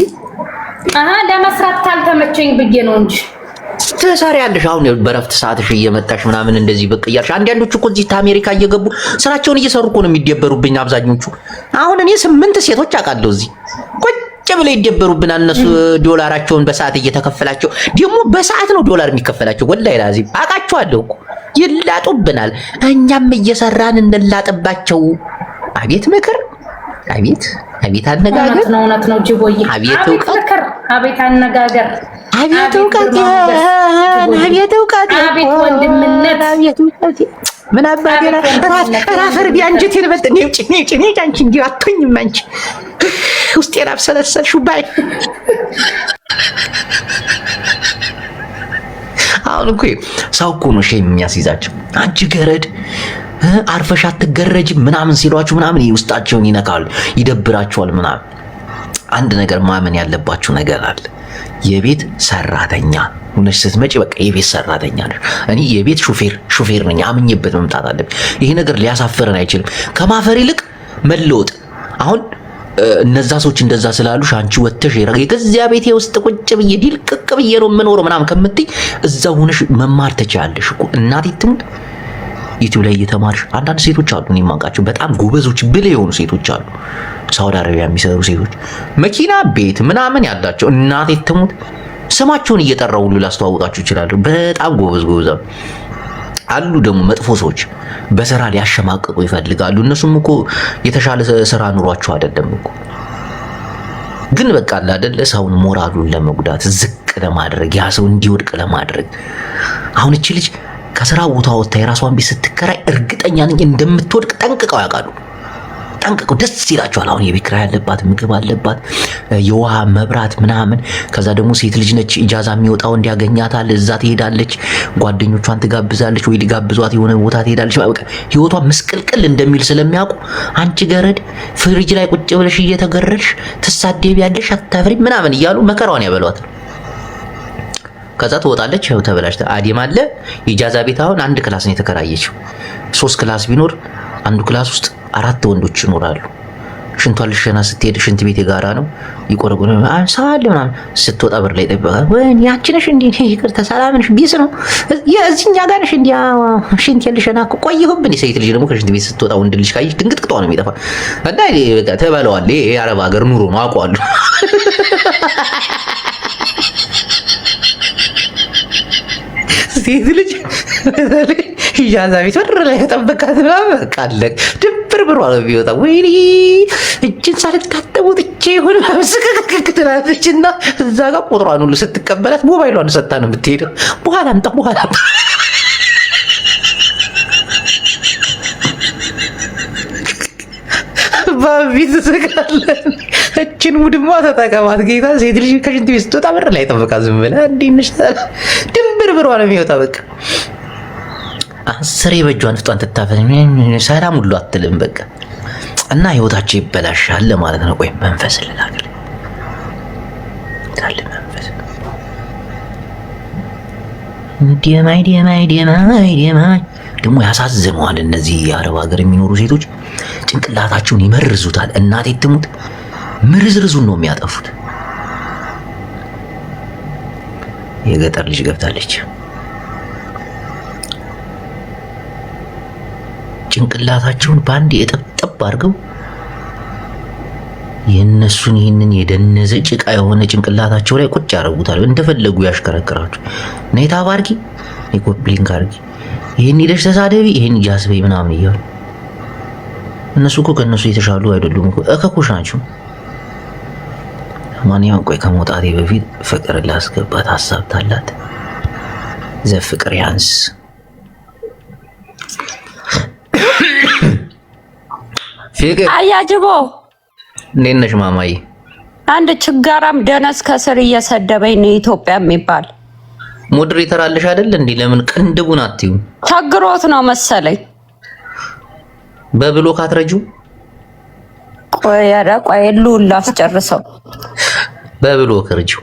ለመስራት ካልተመቸኝ ብዬ ነው እንጂ ትሰሪያለሽ። አሁን በረፍት ሰዓትሽ እየመጣሽ ምናምን እንደዚህ ብቅ እያልሽ አንዳንዶቹ እኮ እዚህ አሜሪካ እየገቡ ስራቸውን እየሰሩ እኮ ነው የሚደበሩብኝ አብዛኞቹ። አሁን እኔ 8 ሴቶች አውቃለሁ እዚህ ቁጭ ብለው ይደበሩብናል። እነሱ ዶላራቸውን በሰዓት እየተከፈላቸው ደግሞ በሰዓት ነው ዶላር የሚከፈላቸው። ወላሂ ላዚም አውቃቸዋለሁ እኮ ይላጡብናል። እኛም እየሰራን እንላጥባቸው። አቤት ምክር፣ አቤት አነጋገር፣ እውነት ነው ጅቦዬ። አቤት እውቀት፣ አቤት አነጋገር፣ አቤት እውቀት፣ አቤት እውቀት፣ አቤት ወንድምነት፣ አቤት እውቀት። ምን አባቴ ራፈር ቢያንጀት ይልበጥ ነው ጭኔ አንቺ እንዲህ አትሆኝም አንቺ ውስጤን አብሰለሰልሽው ባይ። አሁን እኮ ሰው እኮ ነው ሼም የሚያስይዛቸው። አንቺ ገረድ አርፈሽ አትገረጅም ምናምን ሲሏችሁ ምናምን ውስጣቸውን ይነካሉ፣ ይደብራቸዋል ምናምን። አንድ ነገር ማመን ያለባችሁ ነገር አለ። የቤት ሰራተኛ ሆነሽ ስትመጪ በቃ የቤት ሰራተኛ ነሽ። እኔ የቤት ሹፌር ነኝ፣ አምኜበት መምጣት አለብኝ። ይሄ ነገር ሊያሳፍረን አይችልም። ከማፈር ይልቅ መለወጥ። አሁን እነዛ ሰዎች እንደዛ ስላሉሽ አንቺ ወጥተሽ የገዚያ ቤቴ ውስጥ ቁጭ ብዬ ዲልቅቅ ብዬ ነው የምኖረው ምናምን ከምትይ እዛው ሆነሽ መማር ትችያለሽ እኮ። እናቴ ትሙት ዩቲዩብ ላይ እየተማርሽ አንዳንድ ሴቶች አሉ እኔ የማውቃቸው በጣም ጎበዞች ብልህ የሆኑ ሴቶች አሉ። ሳውዲ አረቢያ የሚሰሩ ሴቶች መኪና ቤት ምናምን ያላቸው እናቴ ትሙት ስማቸውን እየጠራው ሁሉ ላስተዋውቃችሁ ይችላሉ። በጣም ጎበዝ አሉ። ደግሞ መጥፎ ሰዎች በስራ ሊያሸማቅቁ ይፈልጋሉ። እነሱም እኮ የተሻለ ስራ ኑሯቸው አይደለም እኮ፣ ግን በቃ አለ አይደለ ሰውን ሞራሉን ለመጉዳት ዝቅ ለማድረግ ያ ሰው እንዲወድቅ ለማድረግ። አሁን እቺ ልጅ ከስራ ቦታ ወጥታ የራሷን ቤት ስትከራይ እርግጠኛ ነኝ እንደምትወድቅ ጠንቅቀው ያውቃሉ። ጠንቅቀው ደስ ይላቸዋል። አሁን የቤት ኪራይ አለባት፣ ምግብ አለባት፣ የውሃ መብራት ምናምን። ከዛ ደግሞ ሴት ልጅ ነች፣ ኢጃዛ የሚወጣው እንዲያገኛታል። እዛ ትሄዳለች፣ ጓደኞቿን ትጋብዛለች፣ ወይ ሊጋብዟት የሆነ ቦታ ትሄዳለች። በቃ ህይወቷ ምስቅልቅል እንደሚል ስለሚያውቁ አንቺ ገረድ ፍሪጅ ላይ ቁጭ ብለሽ እየተገረድሽ ትሳደቢያለሽ፣ አታፍሪ ምናምን እያሉ መከራዋን ያበሏታል። ከዛ ትወጣለች። ያው ተበላሽታ አዲም አለ ኢጃዛ ቤት አሁን አንድ ክላስ ነው የተከራየችው። 3 ክላስ ቢኖር አንዱ ክላስ ውስጥ 4 ወንዶች ይኖራሉ። ሽንቷን ልሸና ስትሄድ ሽንት ቤት የጋራ ነው። ይቆረቆረ አንሳለ ምናምን ስትወጣ በር ላይ ጠብቃት። ወይ ያቺ ነሽ እንዴ? ይቅርታ ሰላም ነሽ? ቢስ ነው የዚህኛ ጋር ነሽ እንዴ? ሽንት ልሸና እኮ ቆየሁብኝ። ሴት ልጅ ደግሞ ከሽንት ቤት ስትወጣ ወንድ ልጅ ካየሽ ድንግጥቅጧ ነው የሚጠፋ። እና በቃ ተበለዋል። ይሄ የአረብ ሀገር ኑሮ ነው አውቀዋለሁ። ሴት ልጅ ኢጃዛ ቤት ወር ላይ ተጠበቃት ነው በቃ አለቅ ድብር ብሯ ነው የሚወጣው። ወይኔ እጅን ሳልታጠቡ ጥቼ ሆነ መስከከከ ትላለችና እዛ ጋር ቁጥሯን ሁሉ ስትቀበላት ሞባይሏን ሰጣ ነው የምትሄደው። በኋላ አምጣ ባቢት ዘጋለን። እችን ሙድማ ተጠቀማት ጌታ። ሴት ልጅ ከሽንት ቤት ስትወጣ በር ላይ ተጠበቃ ዝም ብላ እንዲነሽ ድንብር ብሯ ነው የሚወጣው። በቃ አስሬ በእጇን ፍጧን ትታፈን ሰላም ሁሉ አትልም። በቃ እና ህይወታቸው ይበላሻል ማለት ነው። ቆይ መንፈስ ልላክል ታለ መንፈስ ዲማይ ደግሞ ያሳዝነዋል። እነዚህ የአረብ ሀገር የሚኖሩ ሴቶች ጭንቅላታቸውን ይመርዙታል። እናቴ ትሙት ምርዝርዙን ነው የሚያጠፉት። የገጠር ልጅ ገብታለች። ጭንቅላታቸውን ባንድ የጠብጠብ አድርገው የነሱን ይህንን የደነዘ ጭቃ የሆነ ጭንቅላታቸው ላይ ቁጭ ያደርጉታል። እንደፈለጉ ያሽከረክራቸው። ነይታ ባርጊ የኮፕሊንግ አርጊ፣ ይሄን ሄደሽ ተሳደቢ፣ ይሄን ጃስበይ ምናምን እያሉ እነሱ እኮ ከነሱ የተሻሉ አይደሉም እኮ እከኮሽ ናቸው። ማንኛውም ቆይ ከመውጣቴ በፊት ፍቅር ላስገባት ሀሳብ ታላት ዘፍቅር ያንስ ፍቅር አያጅቦ እንዴት ነሽ ማማዬ? አንድ ችጋራም ደነስ ከስር እየሰደበኝ ነው ኢትዮጵያ የሚባል ሞዴሬተር አለሽ አይደል እንዴ? ለምን ቅንድቡን አትዩ? ቸግሮት ነው መሰለኝ። በብሎክ አትረጂው? ቆይ ኧረ ቆይ ሉል አስጨርሰው። በብሎክ እርጂው።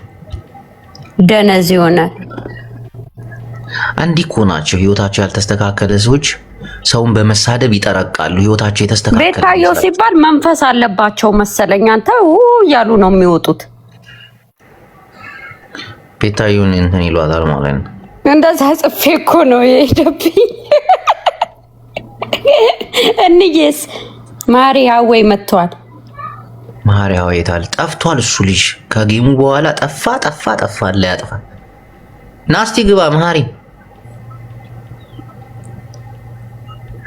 ደነዝ ይሆናል። አንዲ እኮ ናቸው ህይወታቸው ያልተስተካከለ ሰዎች ሰውን በመሳደብ ይጠረቃሉ። ህይወታቸው የተስተካከለ ቤታዮ ሲባል መንፈስ አለባቸው መሰለኝ። አንተ እያሉ ነው የሚወጡት። ቤታዩን እንትን ይሏታል ማለት ነው። እንደዛ ጽፌ እኮ ነው የሄደብኝ። እንዬስ ማሪያ ወይ መጥቷል። ማሪያው የታል? ጠፍቷል። እሱ ልጅ ከጌሙ በኋላ ጠፋ አለ ያጥፋ። ናስቲ ግባ መሀሪ።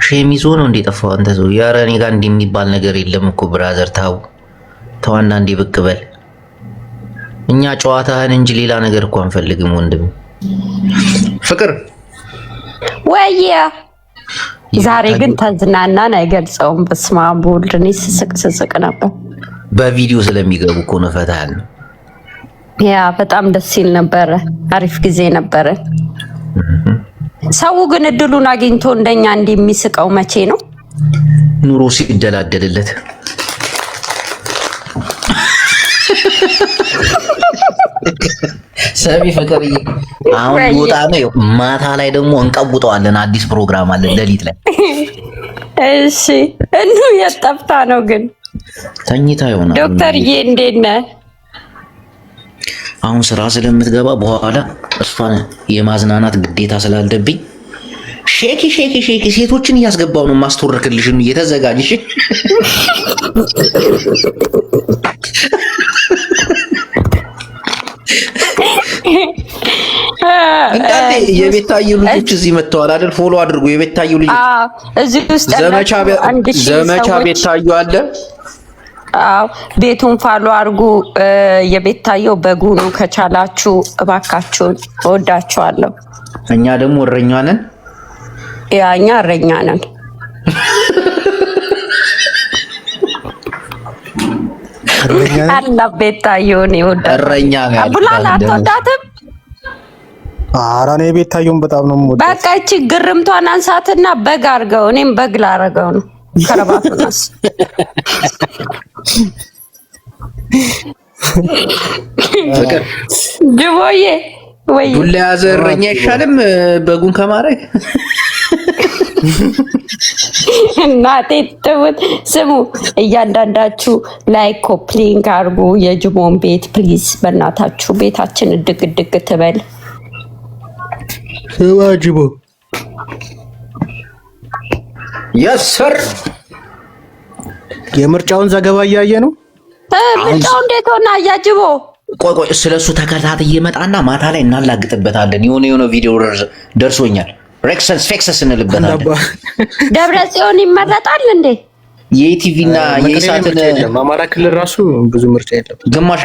ሸሚዞ ነው እንደ ጠፋው አንተ ሰው። ያረ እኔ ጋር እንደሚባል ነገር የለም እኮ ብራዘር። ተዋና እንደ ብቅ በል። እኛ ጨዋታህን እንጂ ሌላ ነገር እኮ አንፈልግም ወንድም። ፍቅር ወይዬ ዛሬ ግን ተዝናናን አይገልጸውም። በስመ አብ ወልድ። እኔ ስስቅ ነበር። በቪዲዮ ስለሚገቡ እኮ ነው ፈታ ያለ። ያ በጣም ደስ ይል ነበረ። አሪፍ ጊዜ ነበረ። ሰው ግን እድሉን አግኝቶ እንደኛ እንደሚስቀው መቼ ነው? ኑሮ ሲደላደልለት። ሰሚ ፍቅርዬ አሁን ይወጣ ነው። ማታ ላይ ደግሞ እንቀውጠዋለን። አዲስ ፕሮግራም አለ ሌሊት ላይ። እሺ እኑ የጠፍታ ነው ግን ተኝታ ይሆናል። ዶክተርዬ እንዴት ነህ? አሁን ስራ ስለምትገባ በኋላ እሷን የማዝናናት ግዴታ ስላለብኝ ሼኪ ሴቶችን እያስገባው ነው ማስተወረክልሽ። እየተዘጋጅሽ እንዳንተ የቤታዩ ልጆች እዚህ መጥተዋል አይደል? ፎሎ አድርጉ። የቤታዩ ልጆች እዚህ ውስጥ ዘመቻ ቤታዩ አለ። አዎ ቤቱን ፋሎ አድርጉ። የቤታየው በጉኑ ከቻላችሁ እባካችሁን፣ እወዳችኋለሁ። እኛ ደግሞ እረኛ ነን። ያ እኛ እረኛ ነን። አላ ቤታየውን ይወዳል። እረኛ ነው አቡላላ አትወዳትም? ኧረ እኔ ቤታየውን በጣም ነው የምወዳት። በቃ እቺ ግርምቷን አንሳትና በግ አድርገው፣ እኔም በግ ላደርገው ነው። ከረባቱናስ ጅቦዬ ወይ ዱላ ያዘ እረኛ አይሻልም በጉን ከማድረግ? እናቴ ትሙት። ስሙ እያንዳንዳችሁ ላይክ ኮፕሊንግ አርጉ። የጅቦን ቤት ፕሊዝ በእናታችሁ ቤታችን እድግ ትበል። ስማ ጅቦ የሰር የምርጫውን ዘገባ እያየ ነው። ምርጫው እንዴት ሆነ? አያጅቦ ቆይ ስለሱ ተከታታይ እየመጣና ማታ ላይ እናላግጥበታለን። የሆነ ቪዲዮ ደርሶኛል። ሬክሰንስ ፌክሰስ እንልበታለን። ደብረ ጽዮን ይመረጣል እንዴ? የኢቲቪና የኢሳትን አማራ ክልል ራሱ ብዙ ምርጫ የለም። ግማሽ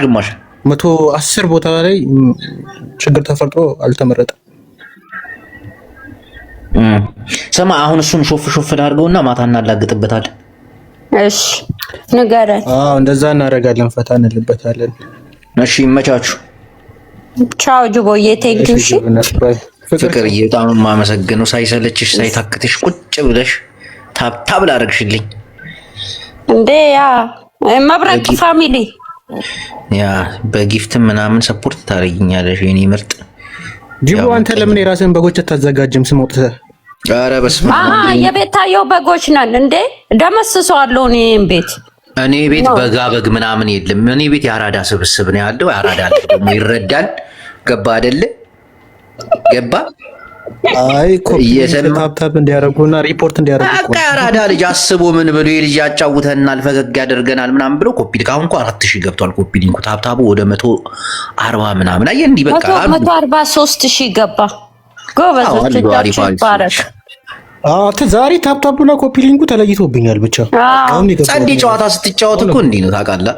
110 ቦታ ላይ ችግር ተፈጥሮ አልተመረጠም። ስማ አሁን እሱን ሾፍ አድርገውና ማታ እናላግጥበታለን። እሺ ንገረን። እንደዛ እናደርጋለን። ፈታ እንልበታለን። እሺ ይመቻችሁ። ቻው ጅቦዬ። ቴንክ ዩ። እሺ ፍቅርዬ በጣም የማመሰግነው ሳይሰለችሽ ሳይታክትሽ ቁጭ ብለሽ ታብታብ ላደረግሽልኝ እንዴ። ያ መብረቅ ፋሚሊ ያ በጊፍት ምናምን ሰፖርት ታደርጊኛለሽ የኔ ምርጥ ጅቦ። አንተ ለምን የራስን በጎች አታዘጋጅም? ስም ወጥተህ ኧረ በስመ አብ። የቤታየው በጎች ነን እንዴ? ደመስሰዋለሁ እኔም ቤት እኔ ቤት በግ ምናምን የለም። እኔ ቤት የአራዳ ስብስብ ነው ያለው። የአራዳ ደግሞ ይረዳል። ገባ አይደለ? ገባ። አይ ታፕታፕ እንዲያደርጉና ሪፖርት እንዲያደርጉ በቃ የአራዳ ልጅ አስቦ ምን ብሎ የልጅ ያጫውተናል፣ ፈገግ ያደርገናል ምናምን ብሎ ኮፒ ሊንክ አሁን እኮ 4000 ገብቷል። ኮፒ ሊንኩ ታፕታቡ ወደ 140 ምናምን አየህ። እንዲህ በቃ 143,000 ገባ። ጎበዞች እጃችሁ ይባረክ። ዛሬ ታፕታፕ እና ኮፒ ሊንኩ ተለይቶብኛል። ብቻ ጸዴ ጨዋታ ስትጫወት እኮ እንዲህ ነው ታውቃለህ።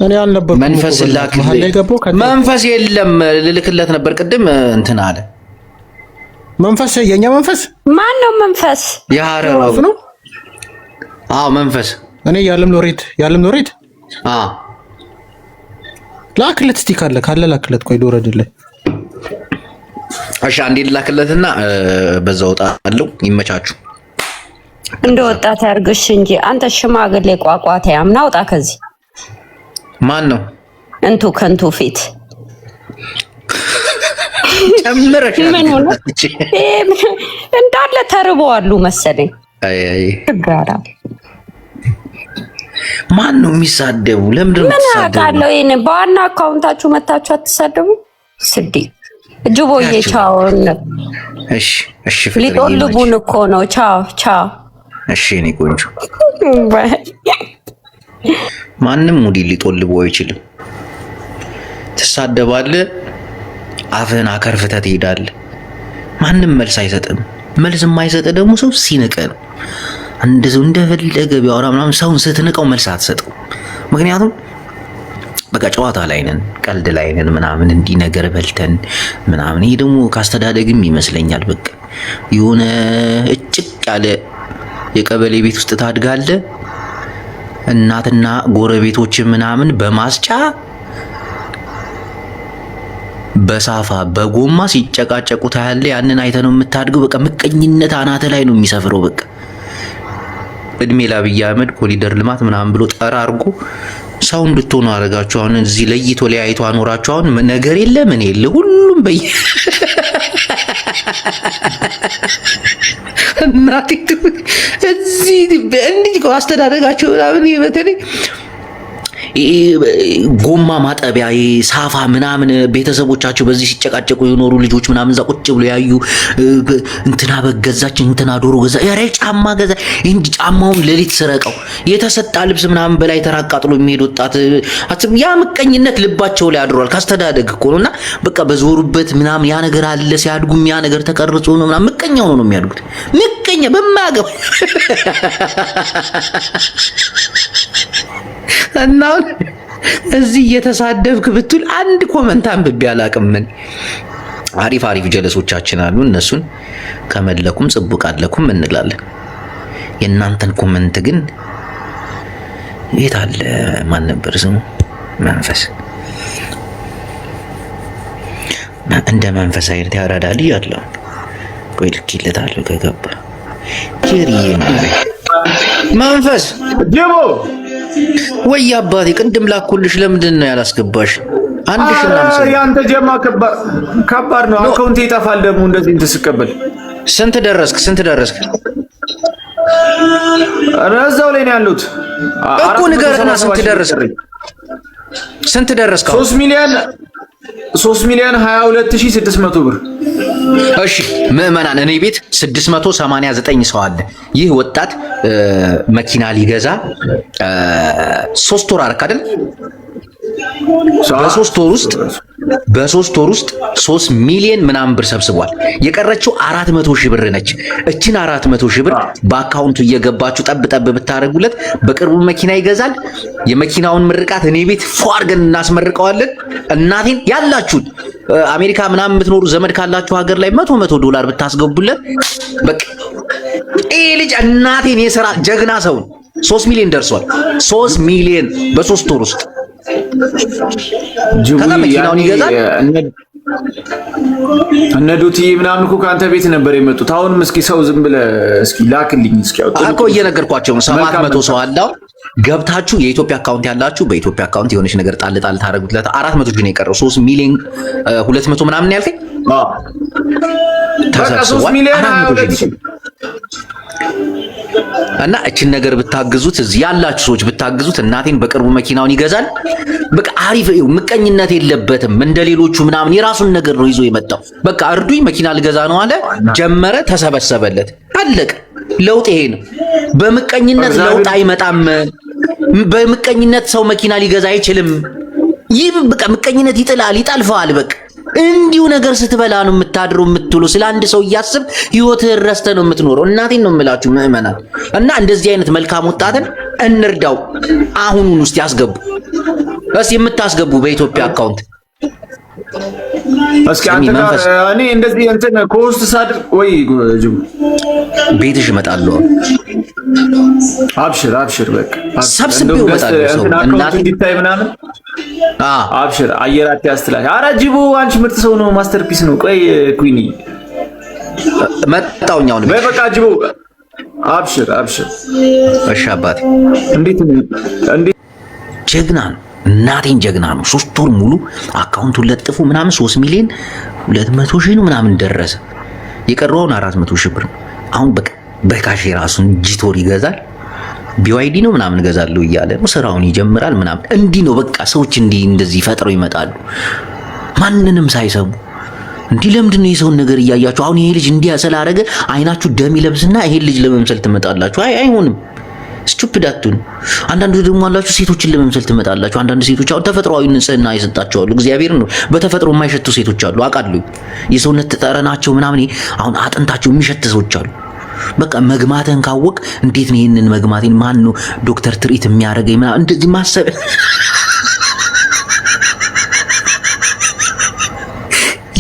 እኔ አልነበርኩም። መንፈስ መንፈስ የለም ልልክለት ነበር ቅድም እንትን አለ። መንፈስ የኛ መንፈስ ማን ነው? መንፈስ ያረራው ነው። መንፈስ እኔ ያለም ሎሬት ላክለት። እስቲ ካለ ላክለት። ቆይ ልውረድልህ። እሺ አንዴ ላክለትና በዛው ጣለው። ይመቻችሁ። እንደ ወጣት ያርግሽ እንጂ አንተ ሽማግሌ ቋቋታ ያምናውጣ ከዚህ ማን ነው? እንቱ ከንቱ ፊት ጨምረሽ ምን ሆነ? እንዳለ ተርበዋሉ መሰለኝ። አይ ጋራ ማን ነው የሚሳደቡ? ለምንድን ነው ምን አውቃለሁ? ይሄን በዋና አካውንታችሁ መታችሁ አትሳደቡ። ስዲ ጅቦዬ ቻው። እሺ እሺ፣ ሊጦልቡን እኮ ነው። ቻው ቻው። እሺ እኔ ቆንጆ ማንም ሙዲ ሊጦልበው አይችልም። ትሳደባለህ፣ አፍህን አከርፍተህ ትሄዳለህ። ማንም መልስ አይሰጥም። መልስ የማይሰጥ ደግሞ ሰው ሲንቀ ነው። እንደዚህ እንደፈለገ ቢያወራ ምናምን ሰውን ስትንቀው መልስ አትሰጠው። ምክንያቱም በቃ ጨዋታ ላይ ነን፣ ቀልድ ላይ ነን ምናምን እንዲህ ነገር በልተን ምናምን። ይሄ ደግሞ ካስተዳደግም ይመስለኛል። በቃ የሆነ እጭቅ ያለ የቀበሌ ቤት ውስጥ ታድጋለህ። እናትና ጎረቤቶች ምናምን በማስጫ በሳፋ በጎማ ሲጨቃጨቁ ታያለህ። ያንን አይተህ ነው የምታድገው። በቃ ምቀኝነት አናተ ላይ ነው የሚሰፍረው። በቃ እድሜ ለአብይ አህመድ ኮሪደር ልማት ምናምን ብሎ ጠራ አድርጎ ሰው እንድትሆኑ አደረጋችሁ። አሁን እዚህ ለይቶ ለያይቶ አኖራችሁ። አሁን ነገር የለ ምን የለ ሁሉም በየ እናቴ እዚህ እንዲህ አስተዳደጋችሁ ምናምን በተለይ ጎማ ማጠቢያ ሳፋ ምናምን ቤተሰቦቻቸው በዚህ ሲጨቃጨቁ የኖሩ ልጆች ምናምን እዛ ቁጭ ብሎ ያዩ እንትና በገዛች እንትና ዶሮ ገዛ ያሬ ጫማ ገዛ እንጂ ጫማውን ሌሊት ሰረቀው የተሰጣ ልብስ ምናምን በላይ ተራቃጥሎ የሚሄድ ወጣት ያ ምቀኝነት ልባቸው ላይ አድሯል። ካስተዳደግ እኮ ነውና በቃ በዞሩበት ምናምን ያ ነገር አለ። ሲያድጉም ያ ነገር ተቀርጾ ነው ምናምን ምቀኛው ነው የሚያድጉት። ምቀኛ በማያገባ እና እዚህ እየተሳደብክ ብትል አንድ ኮመንት አንብቤ አላቅም። ምን አሪፍ አሪፍ ጀለሶቻችን አሉ። እነሱን ከመለኩም ጽቡቅ አለኩም እንላለን። የእናንተን ኮመንት ግን የት አለ? ማን ነበር ስሙ? መንፈስ እንደ መንፈስ አይነት ያራዳል ያለው ቆይ ልክለታለሁ ከገባ ጀሪዬ መንፈስ ጀሞ ወይ አባቴ ቅድም ላኩልሽ። ለምንድን ነው ያላስገባሽ? አንድ ሽናም ያንተ ጀማ ከባድ ነው። አካውንት ይጠፋል ደግሞ እንደዚህ እንትስቀበል። ስንት ደረስክ? እዛው ላይ ነው ያሉት እኮ ንገረና ስንት ደረስክ? 3 ሚሊዮን 22600 ብር። እሺ ምዕመናን፣ እኔ ቤት 689 ሰው አለ። ይህ ወጣት መኪና ሊገዛ 3 ወር አረክ አይደል? በሶስት ወር ውስጥ 3 ሚሊዮን ምናምን ብር ሰብስቧል። የቀረችው 400 ሺህ ብር ነች። እችን 400 ሺህ ብር በአካውንቱ እየገባችሁ ጠብ ብታረጉለት በቅርቡ መኪና ይገዛል። የመኪናውን ምርቃት እኔ ቤት ፏርገን እናስመርቀዋለን። እናቴን ያላችሁን አሜሪካ ምናምን የምትኖሩ ዘመድ ካላችሁ ሀገር ላይ $100 $100 ብታስገቡለት በቃ ይሄ ልጅ እናቴን የሥራ ጀግና ሰው 3 ሚሊዮን ደርሷል። 3 ሚሊዮን በ3 ወር ውስጥ ከዛ መኪናውን ይገዛል። እነ ዱቲ ምናምን እኮ ከአንተ ቤት ነበር የመጡት። አሁንም እስኪ ሰው ዝም ብለህ እስኪ ላክልኝ እስኪ አውጥ እኮ እየነገርኳቸው ነው። 700 ሰው አለው። ገብታችሁ የኢትዮጵያ አካውንት ያላችሁ በኢትዮጵያ አካውንት የሆነች ነገር ጣል ታረጉለት። 400 ሺህ ነው የቀረው። 3 ሚሊዮን 200 ምናምን ያልከኝ ተሰብስቧል። 3 ሚሊዮን 200 እና እችን ነገር ብታግዙት፣ እዚህ ያላችሁ ሰዎች ብታግዙት፣ እናቴን በቅርቡ መኪናውን ይገዛል። በቃ አሪፍ ምቀኝነት የለበትም እንደሌሎቹ ምናምን የራሱን ነገር ነው ይዞ የመጣው። በቃ እርዱኝ መኪና ልገዛ ነው አለ፣ ጀመረ፣ ተሰበሰበለት፣ አለቀ። ለውጥ ይሄ ነው። በምቀኝነት ለውጥ አይመጣም። በምቀኝነት ሰው መኪና ሊገዛ አይችልም። ይህ በቃ ምቀኝነት ይጠልፋል። በቃ እንዲሁ ነገር ስትበላ ነው የምታድረው የምትውለው። ስለ አንድ ሰው እያስብ ህይወትህን ረስተህ ነው የምትኖረው። እናቴን ነው የምላችሁ ምዕመናን። እና እንደዚህ አይነት መልካም ወጣትን እንርዳው። አሁኑን ውስጥ ያስገቡ እስኪ የምታስገቡ በኢትዮጵያ አካውንት እስኪ አንተ ጋር እኔ እንደዚህ እንትን ኮስት ሳድር ወይ ጅቡ ቤትሽ እመጣለሁ። አብሽር በቃ ሰብስቤው እመጣለሁ። ሰው እናቴ እንዲታይ ምናምን አብሽር አየራት ያስተላል። ኧረ ጅቡ አንቺ ምርጥ ሰው ነው፣ ማስተርፒስ ነው። ቆይ ኩዊኒ መጣውኛው ነው። በቃ ጅቡ አብሽር። እሺ አባቴ እንዴት ጀግና ነው። እናቴን ጀግና ነው። 3 ወር ሙሉ አካውንቱን ለጥፉ ምናምን 3 ሚሊዮን 200 ሺህ ነው ምናምን ደረሰ። የቀረውን 400 ሺህ ብር ነው። አሁን በቃ በካሽ ራሱን ጂቶር ይገዛል። ቢዋይዲ ነው ምናምን ገዛለሁ እያለ ነው ስራውን ይጀምራል ምናምን። እንዲህ ነው በቃ ሰዎች እንደዚህ ፈጥረው ይመጣሉ ማንንም ሳይሰሙ። እንዲህ ለምንድን ነው የሰውን ነገር እያያችሁ አሁን ይሄ ልጅ እንዲያ ስላደረገ አይናችሁ ደም ይለብስና ይሄን ልጅ ለመምሰል ትመጣላችሁ? አይሆንም። ስቱፒድ አትሁኑ። አንዳንዱ ደግሞ አላችሁ ሴቶችን ለመምሰል ትመጣላችሁ። አንዳንድ ሴቶች አሁን ተፈጥሯዊ ንጽህና ይሰጣቸዋል። እግዚአብሔር ነው በተፈጥሮ የማይሸቱ ሴቶች አሉ አውቃለሁ። የሰውነት ጠረናቸው ምናምን አሁን አጥንታቸው የሚሸት ሰዎች አሉ። በቃ መግማተን ካወቅ እንዴት ነው ይሄንን መግማቴን ማን ነው ዶክተር ትሪት የሚያደርገኝ ምናምን እንደዚህ ማሰብ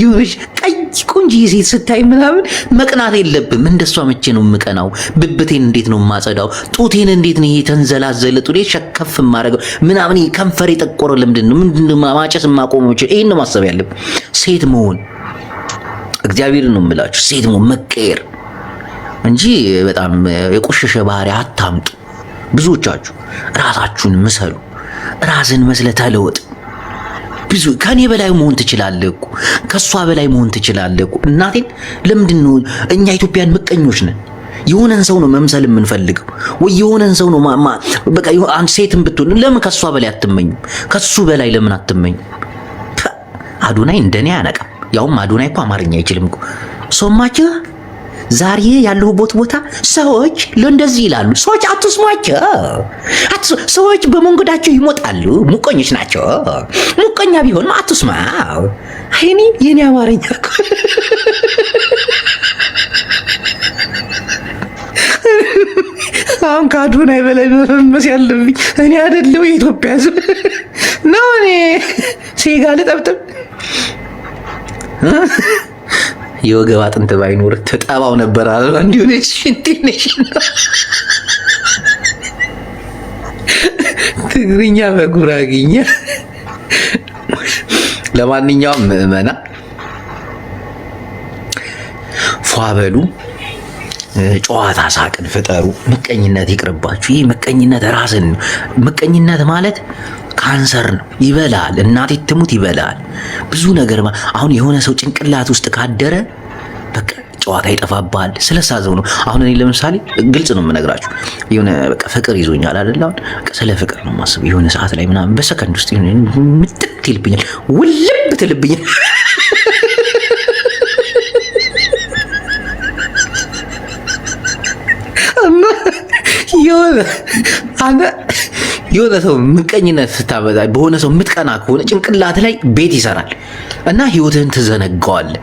ይሁንሽ። ቀይ ቆንጆ ሴት ስታይ ምናምን መቅናት የለብም። እንደሷ መቼ ነው የምቀናው? ብብቴን እንዴት ነው የማጸዳው? ጡቴን እንዴት ነው የተንዘላዘለ ጡቴ ሸከፍ የማደርገው ምናምን? ከንፈር የጠቆረ ለምንድን ነው ምንድነው ማጨስ የማቆመው? ይሄን ነው ማሰብ ያለብን። ሴት መሆን እግዚአብሔርን ነው የምላችሁ፣ ሴት መሆን መቀየር እንጂ በጣም የቆሸሸ ባህሪ አታምጡ። ብዙዎቻችሁ ራሳችሁን ምሰሉ። ራስን መስለ ተለወጥ። ብዙ ከኔ በላይ መሆን ትችላለህ እኮ ከሷ በላይ መሆን ትችላለህ እኮ። እናቴን ለምንድን ነው እኛ ኢትዮጵያን ምቀኞች ነን? የሆነን ሰው ነው መምሰል የምንፈልገው ወይ የሆነን ሰው ነው በቃ አንድ ሴትም ብትሆን ለምን ከሷ በላይ አትመኙም? ከሱ በላይ ለምን አትመኙም? አዶናይ እንደኔ አያነቃም። ያውም አዶናይ እኮ አማርኛ አይችልም እኮ። ሶማችሁ ዛሬ ያለሁበት ቦታ ሰዎች ለእንደዚህ ይላሉ። ሰዎች አትስሟቸው። ሰዎች በመንገዳቸው ይሞጣሉ። ሙቀኞች ናቸው። ሙቀኛ ቢሆንም አትስማው። አይኔ የኔ አማርኛ እኮ አሁን ከአዶናይ በላይ መፈመስ ያለብኝ እኔ አይደለሁ የኢትዮጵያ ሕዝብ ነው። እኔ ሴጋ ልጠብጥብ የወገብ አጥንት ባይኖር ተጣባው ነበር አለ እንዲሁ ነሽ እንዴሽ ትግርኛ በጉራግኛ። ለማንኛውም ምዕመና ፏበሉ፣ ጨዋታ ሳቅን ፍጠሩ። ምቀኝነት ይቅርባችሁ። ይህ ምቀኝነት ራስን ምቀኝነት ማለት ካንሰር ነው። ይበላል። እናቴ ትሙት ይበላል። ብዙ ነገር አሁን የሆነ ሰው ጭንቅላት ውስጥ ካደረ በቃ ጨዋታ ይጠፋባል። ስለሳዘው ነው። አሁን እኔ ለምሳሌ ግልጽ ነው የምነግራችሁ። የሆነ በቃ ፍቅር ይዞኛል አይደል? አሁን በቃ ስለ ፍቅር ነው ማስብ። የሆነ ሰዓት ላይ ምናምን በሰከንድ ውስጥ የሆነ ምጥት ይልብኛል፣ ውልብ ትልብኛል። የሆነ ሰው ምቀኝነት ስታበዛ በሆነ ሰው የምትቀና ከሆነ ጭንቅላት ላይ ቤት ይሰራል እና ህይወትህን ትዘነጋዋለህ።